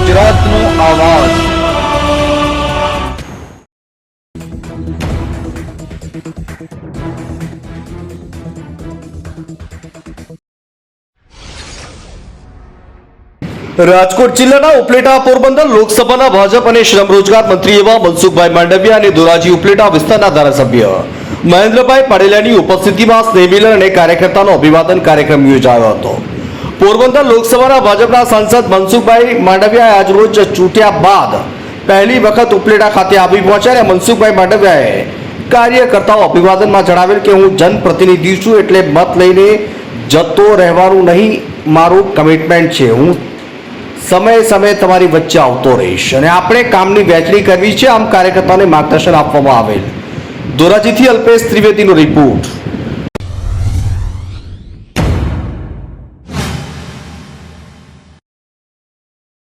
ગુજરાતનો આવાજ। રાજકોટ જિલ્લાના ઉપલેટા પોરબંદર લોકસભાના ભાજપ અને શ્રમ રોજગાર મંત્રી એવા મનસુખભાઈ માંડવિયા અને ધોરાજી ઉપલેટા વિસ્તારના ધારાસભ્ય મહેન્દ્રભાઈ પાડેલાની ઉપસ્થિતિમાં સ્નેહમિલન અને કાર્યકર્તાનો અભિવાદન કાર્યક્રમ યોજાયો હતો। પોરબંદર લોકસભાના ભાજપના સાંસદ મનસુખભાઈ માંડવિયાએ આજરોજ ચૂંટ્યા બાદ પહેલી વખત ઉપલેટા ખાતે આવી પહોંચ્યા। મનસુખભાઈ માંડવિયાએ કાર્યકર્તાઓ અભિવાદનમાં જણાવેલ કે હું જનપ્રતિનિધિ છું, એટલે મત લઈને જતો રહેવાનું નહીં, મારું કમિટમેન્ટ છે। હું સમય સમય તમારી વચ્ચે આવતો રહીશ અને આપણે કામની વહેંચણી કરવી છે। આમ કાર્યકર્તાઓને માર્ગદર્શન આપવામાં આવેલ। ધોરાજીથી અલ્પેશ ત્રિવેદીનો રિપોર્ટ।